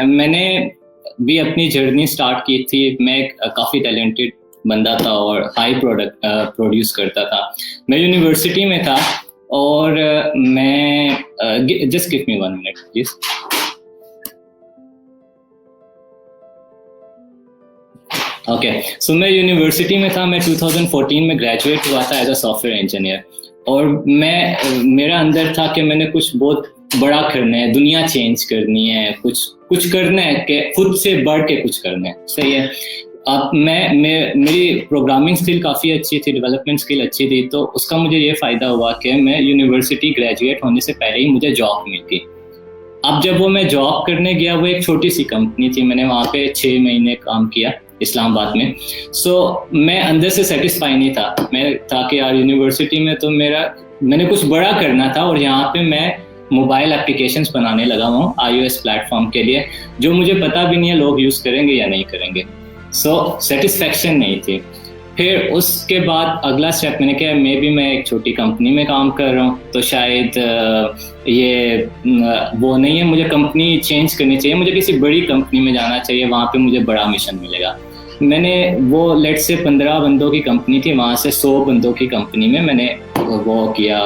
मैंने भी अपनी जर्नी स्टार्ट की थी। मैं काफ़ी टैलेंटेड बंदा था और हाई प्रोडक्ट प्रोड्यूस करता था। मैं यूनिवर्सिटी में था और मैं just give me 1 minute please. Okay, so मैं यूनिवर्सिटी में था। मैं 2014 में ग्रेजुएट हुआ था एज अ सॉफ्टवेयर इंजीनियर। और मेरा अंदर था कि मैंने कुछ बहुत बड़ा करना है, दुनिया चेंज करनी है, कुछ करना है कि खुद से बढ़ के कुछ करना है। सही है। अब मेरी प्रोग्रामिंग स्किल काफ़ी अच्छी थी, डेवलपमेंट स्किल अच्छी थी, तो उसका मुझे ये फ़ायदा हुआ कि मैं यूनिवर्सिटी ग्रेजुएट होने से पहले ही मुझे जॉब मिल गई। अब जब वो मैं जॉब करने गया, वो एक छोटी सी कंपनी थी। मैंने वहाँ पे 6 महीने काम किया इस्लामाबाद में। मैं अंदर से सेटिस्फाई नहीं था। मैं था कि यार यूनिवर्सिटी में तो मैंने कुछ बड़ा करना था, और यहाँ पे मैं मोबाइल एप्लीकेशंस बनाने लगा हूँ iOS प्लेटफॉर्म के लिए, जो मुझे पता भी नहीं है लोग यूज़ करेंगे या नहीं करेंगे। सेटिस्फेक्शन नहीं थी। फिर उसके बाद अगला स्टेप मैंने किया, मैं एक छोटी कंपनी में काम कर रहा हूँ, तो शायद ये वो नहीं है, मुझे कंपनी चेंज करनी चाहिए, मुझे किसी बड़ी कंपनी में जाना चाहिए, वहाँ पे मुझे बड़ा मिशन मिलेगा। मैंने वो लेट से 15 बंदों की कंपनी थी, वहाँ से 100 बंदों की कंपनी में मैंने वो किया,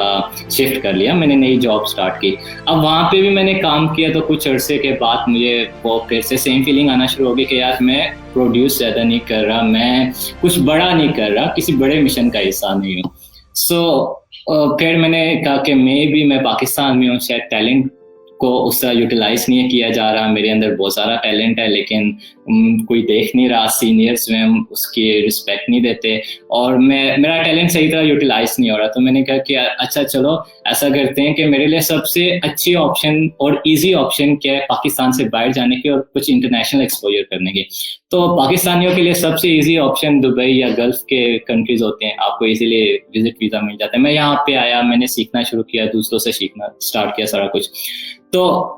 शिफ्ट कर लिया, मैंने नई जॉब स्टार्ट की। अब वहाँ पे भी मैंने काम किया, तो कुछ अरसे के बाद मुझे वो फिर से सेम फीलिंग आना शुरू हो गई कि यार मैं प्रोड्यूस ज़्यादा नहीं कर रहा, मैं कुछ बड़ा नहीं कर रहा, किसी बड़े मिशन का हिस्सा नहीं हूँ। फिर मैंने कहा कि मैं पाकिस्तान में हूँ, शायद टैलेंट को उस तरह यूटिलाइज नहीं किया जा रहा। मेरे अंदर बहुत सारा टैलेंट है, लेकिन कोई देख नहीं रहा, सीनियर्स में उसकी रिस्पेक्ट नहीं देते, और मेरा टैलेंट सही तरह यूटिलाइज नहीं हो रहा। तो मैंने कहा कि अच्छा चलो ऐसा करते हैं कि मेरे लिए सबसे अच्छी ऑप्शन और इजी ऑप्शन क्या है पाकिस्तान से बाहर जाने की और कुछ इंटरनेशनल एक्सपोजर करने की। तो पाकिस्तानियों के लिए सबसे इजी ऑप्शन दुबई या गल्फ के कंट्रीज होते हैं, आपको इजीली विजिट वीज़ा मिल जाता है। मैं यहाँ पे आया, मैंने सीखना शुरू किया, दूसरों से सीखना स्टार्ट किया सारा कुछ। तो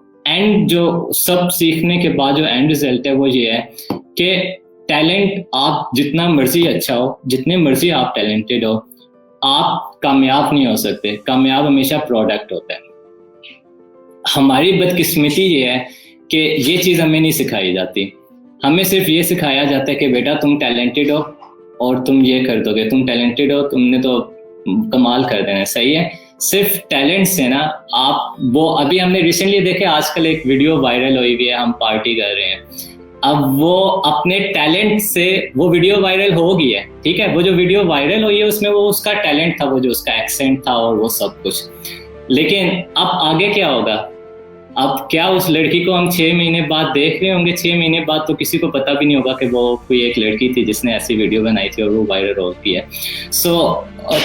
जो सब सीखने के बाद जो एंड रिजल्ट है वो ये है कि टैलेंट आप जितना मर्जी अच्छा हो, जितने मर्जी आप टैलेंटेड हो, आप कामयाब नहीं हो सकते। कामयाब हमेशा प्रोडक्ट होता है। हमारी बदकिस्मती ये है कि ये चीज़ हमें नहीं सिखाई जाती। हमें सिर्फ ये सिखाया जाता है कि बेटा तुम टैलेंटेड हो और तुम ये कर दोगे, तुम टैलेंटेड हो, तुमने तो कमाल कर देना है। सही है। सिर्फ टैलेंट से ना आप वो अभी हमने रिसेंटली देखे, आजकल एक वीडियो वायरल हुई हुई है, हम पार्टी कर रहे हैं। अब वो अपने टैलेंट से वो वीडियो वायरल हो गई है, ठीक है। वो जो वीडियो वायरल हुई है उसमें वो उसका टैलेंट था, वो जो उसका एक्सेंट था और वो सब कुछ। लेकिन अब आगे क्या होगा? अब क्या उस लड़की को हम 6 महीने बाद देख रहे होंगे? 6 महीने बाद तो किसी को पता भी नहीं होगा कि वो कोई एक लड़की थी जिसने ऐसी वीडियो बनाई थी और वो वायरल हो गई है।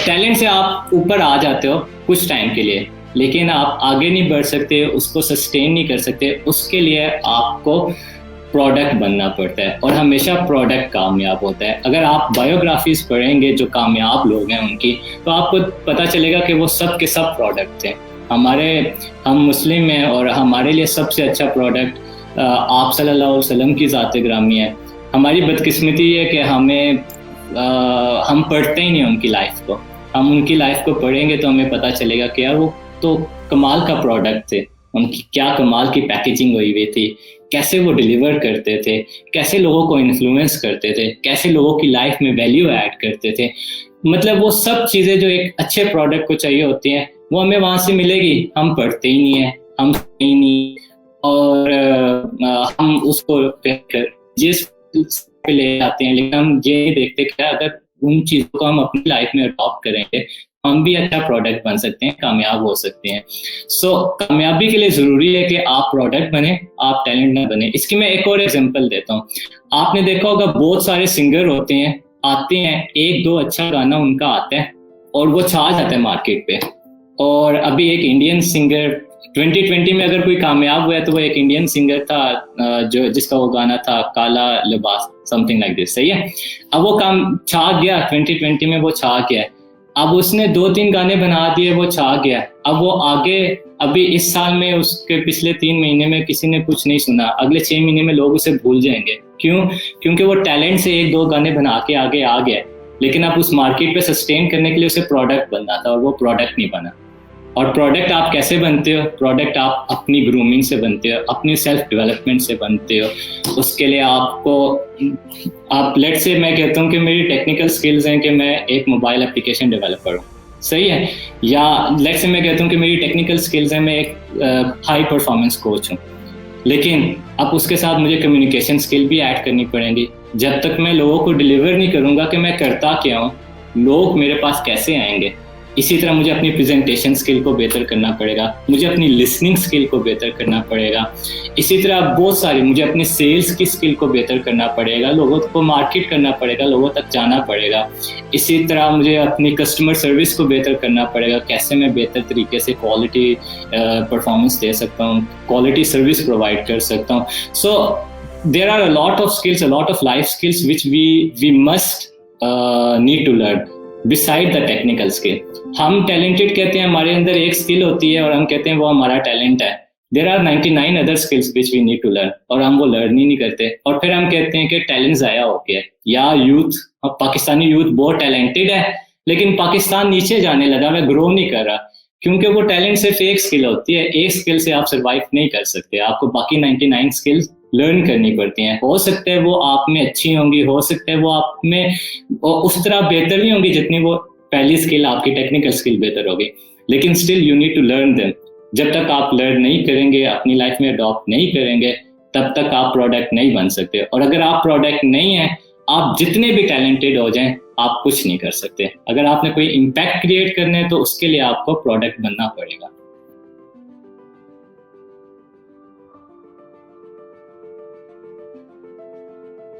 टैलेंट से आप ऊपर आ जाते हो कुछ टाइम के लिए, लेकिन आप आगे नहीं बढ़ सकते, उसको सस्टेन नहीं कर सकते। उसके लिए आपको प्रोडक्ट बनना पड़ता है, और हमेशा प्रोडक्ट कामयाब होता है। अगर आप बायोग्राफीज पढ़ेंगे जो कामयाब लोग हैं उनकी, तो आपको पता चलेगा कि वो सब के सब प्रोडक्ट थे। हम मुस्लिम हैं और हमारे लिए सबसे अच्छा प्रोडक्ट आप सल्लल्लाहु अलैहि वसल्लम की ज़ात ग्रामी है। हमारी बदकिस्मती है कि हम पढ़ते ही नहीं उनकी लाइफ को। हम उनकी लाइफ को पढ़ेंगे तो हमें पता चलेगा कि यार वो तो कमाल का प्रोडक्ट थे, उनकी क्या कमाल की पैकेजिंग हुई हुई थी, कैसे वो डिलीवर करते थे, कैसे लोगों को इन्फ्लुएंस करते थे, कैसे लोगों की लाइफ में वैल्यू ऐड करते थे। मतलब वो सब चीज़ें जो एक अच्छे प्रोडक्ट को चाहिए होती हैं, वो हमें वहाँ से मिलेगी। हम पढ़ते ही नहीं है, हम ही नहीं, और हम उसको जिस पे ले जाते हैं, लेकिन हम ये नहीं देखते कि अगर उन चीज़ों को हम अपनी लाइफ में अडॉप्ट करेंगे, हम भी अच्छा प्रोडक्ट बन सकते हैं, कामयाब हो सकते हैं। कामयाबी के लिए ज़रूरी है कि आप प्रोडक्ट बने, आप टैलेंट ना बने। इसकी मैं एक और एग्जांपल देता हूँ। आपने देखा होगा बहुत सारे सिंगर होते हैं, आते हैं, एक दो अच्छा गाना उनका आता है और वो छा जाता है मार्केट पे। और अभी एक इंडियन सिंगर 2020 में अगर कोई कामयाब हुआ है तो वो एक इंडियन सिंगर था जो जिसका वो गाना था काला लिबास, समथिंग लाइक दिस। सही है। अब वो काम छा गया, 2020 में वो छा गया। अब उसने 2-3 गाने बना दिए, वो छा गया। अब वो आगे अभी इस साल में उसके पिछले 3 महीने में किसी ने कुछ नहीं सुना, अगले 6 महीने में लोग उसे भूल जाएंगे। क्यों? क्योंकि वो टैलेंट से 1-2 गाने बना के आगे आ गया। लेकिन अब उस मार्केट पे सस्टेन करने के लिए उसे प्रोडक्ट बनना था और वो प्रोडक्ट नहीं बना। और प्रोडक्ट आप कैसे बनते हो? प्रोडक्ट आप अपनी ग्रूमिंग से बनते हो, अपनी सेल्फ डेवलपमेंट से बनते हो। उसके लिए आपको, आप लेट से मैं कहता हूँ कि मेरी टेक्निकल स्किल्स हैं कि मैं एक मोबाइल एप्लीकेशन डेवलपर हूँ, सही है, या लेट से मैं कहता हूँ कि मेरी टेक्निकल स्किल्स हैं, मैं एक हाई परफॉर्मेंस कोच हूँ, लेकिन अब उसके साथ मुझे कम्युनिकेशन स्किल भी ऐड करनी पड़ेगी। जब तक मैं लोगों को डिलीवर नहीं करूँगा कि मैं करता क्या हूँ, लोग मेरे पास कैसे आएंगे। इसी तरह मुझे अपनी प्रेजेंटेशन स्किल को बेहतर करना पड़ेगा, मुझे अपनी लिसनिंग स्किल को बेहतर करना पड़ेगा। इसी तरह बहुत सारी, मुझे अपनी सेल्स की स्किल को बेहतर करना पड़ेगा, लोगों को मार्केट करना पड़ेगा, लोगों तक जाना पड़ेगा। इसी तरह मुझे अपनी कस्टमर सर्विस को बेहतर करना पड़ेगा, कैसे मैं बेहतर तरीके से क्वालिटी परफॉर्मेंस दे सकता हूँ, क्वालिटी सर्विस प्रोवाइड कर सकता हूँ। So there are a lot of skills, a lot of life skills which we must need to learn beside the technical skill. हम टैलेंटेड कहते हैं, हमारे अंदर एक स्किल होती है और हम कहते हैं वो हमारा टैलेंट है। There are 99 other skills which we need to learn, और हम वो लर्न ही नहीं करते, और फिर हम कहते हैं कि टैलेंट ज़ाया हो गया। या यूथ, पाकिस्तानी यूथ बहुत टैलेंटेड है, लेकिन पाकिस्तान नीचे जाने लगा, वह ग्रो नहीं कर रहा, क्योंकि वो टैलेंट सिर्फ एक स्किल होती है। एक स्किल से आप सर्वाइव नहीं कर सकते, आपको बाकी 99 स्किल्स लर्न करनी पड़ती हैं। हो सकता है वो आप में अच्छी होंगी, हो सकता है वो आप में उस तरह बेहतर नहीं होंगी जितनी वो पहली स्किल, आपकी टेक्निकल स्किल बेहतर होगी, लेकिन still you need to learn them. जब तक आप लर्न नहीं करेंगे, अपनी लाइफ में अडॉप्ट नहीं करेंगे, तब तक आप प्रोडक्ट नहीं बन सकते। और अगर आप प्रोडक्ट नहीं है, आप जितने भी टैलेंटेड हो जाएं, आप कुछ नहीं कर सकते। अगर आपने कोई इम्पैक्ट क्रिएट करना है तो उसके लिए आपको प्रोडक्ट बनना पड़ेगा।